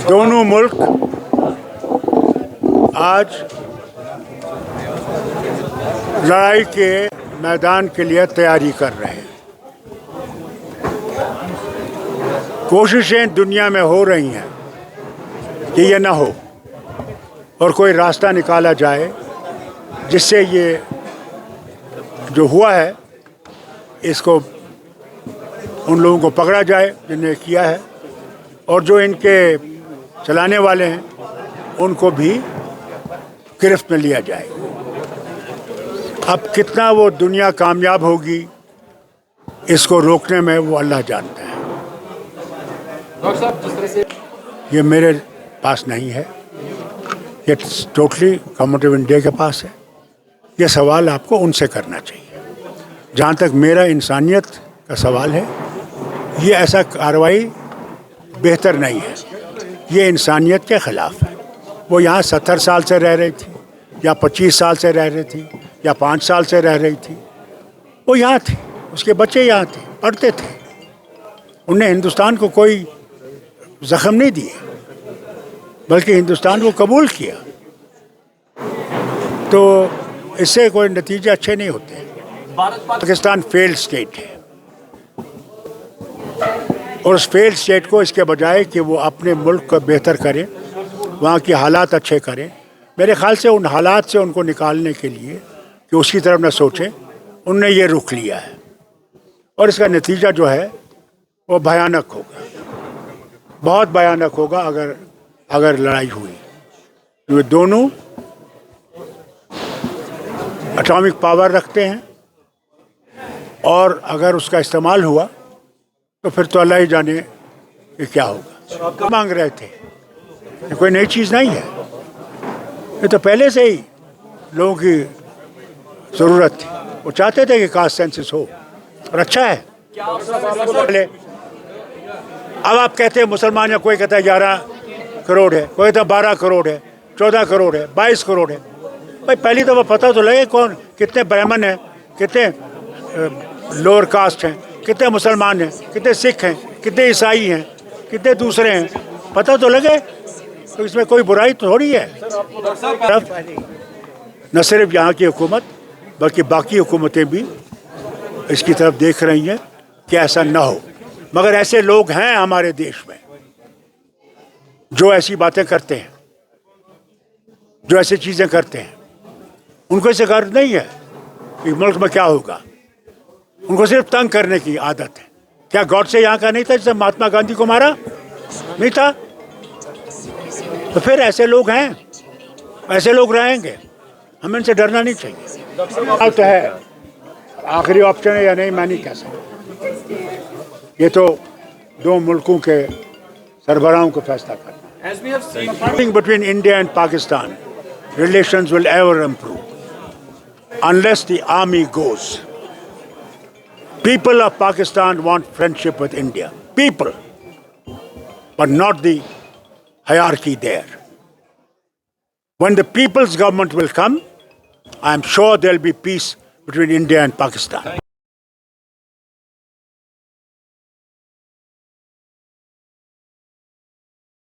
दोनों मुल्क आज लड़ाई के मैदान के लिए तैयारी कर रहे हैं। कोशिशें दुनिया में हो रही हैं कि ये ना हो और कोई रास्ता निकाला जाए जिससे ये जो हुआ है इसको उन लोगों को पकड़ा जाए जिन्हें किया है, और जो इनके चलाने वाले हैं उनको भी गिरफ्त में लिया जाए। अब कितना वो दुनिया कामयाब होगी इसको रोकने में, वो अल्लाह जानता है। डॉक्टर साहब, जिस तरह से ये मेरे पास नहीं है, ये टोटली गवर्नमेंट ऑफ इंडिया के पास है। ये सवाल आपको उनसे करना चाहिए। जहाँ तक मेरा इंसानियत का सवाल है, ये ऐसा कार्रवाई बेहतर नहीं है, ये इंसानियत के ख़िलाफ़ है। वो यहाँ 70 साल से रह रही थी या 25 साल से रह रही थी या 5 साल से रह रही थी, वो यहाँ थी, उसके बच्चे यहाँ थे, पढ़ते थे। उन्हें हिंदुस्तान को कोई ज़ख्म नहीं दिए, बल्कि हिंदुस्तान को कबूल किया। तो इससे कोई नतीजे अच्छे नहीं होते। पाकिस्तान फेल्ड स्टेट है, और उस फेल्ड स्टेट को इसके बजाय कि वो अपने मुल्क को बेहतर करें, वहाँ के हालात अच्छे करें, मेरे ख़्याल से उन हालात से उनको निकालने के लिए कि उसकी तरफ न सोचें, उनने ये रुख लिया है। और इसका नतीजा जो है वो भयानक होगा, बहुत भयानक होगा अगर लड़ाई हुई। ये दोनों एटॉमिक पावर रखते हैं, और अगर उसका इस्तेमाल हुआ तो फिर तो अल्लाह ही जाने कि क्या होगा। आप मांग रहे थे, ये कोई नई चीज़ नहीं है, ये तो पहले से ही लोगों की ज़रूरत थी। वो चाहते थे कि कास्ट सेंसस हो, और अच्छा है। पहले अब आप कहते हैं मुसलमान, या कोई कहता है 11 करोड़ है, कोई कहता है 12 करोड़ है, 14 करोड़ है, 22 करोड़ है। भाई पहली तो वो पता तो लगे कौन, कितने ब्राह्मण हैं, कितने लोअर कास्ट हैं, कितने मुसलमान हैं, कितने सिख हैं, कितने ईसाई हैं, कितने दूसरे हैं, पता तो लगे। तो इसमें कोई बुराई तो थोड़ी है। न सिर्फ यहाँ की हुकूमत बल्कि बाकी हुकूमतें भी इसकी तरफ देख रही हैं कि ऐसा ना हो। मगर ऐसे लोग हैं हमारे देश में जो ऐसी बातें करते हैं, जो ऐसी चीज़ें करते हैं। उनको इससे गर्व नहीं है कि मुल्क में क्या होगा, उनको सिर्फ तंग करने की आदत है। क्या गॉडसे यहाँ का नहीं था जिसने महात्मा गांधी को मारा? नहीं था। तो फिर ऐसे लोग हैं, ऐसे लोग रहेंगे, हमें इनसे डरना नहीं चाहिए। अब तो है आखिरी ऑप्शन है या नहीं, मैं नहीं कह सकता। ये तो दो मुल्कों के सरबराहों को फैसला करना। Between India and Pakistan relations will ever improve unless the army goes. People of Pakistan want friendship with India. People, but not the hierarchy there. When the people's government will come, I am sure there will be peace between India and Pakistan.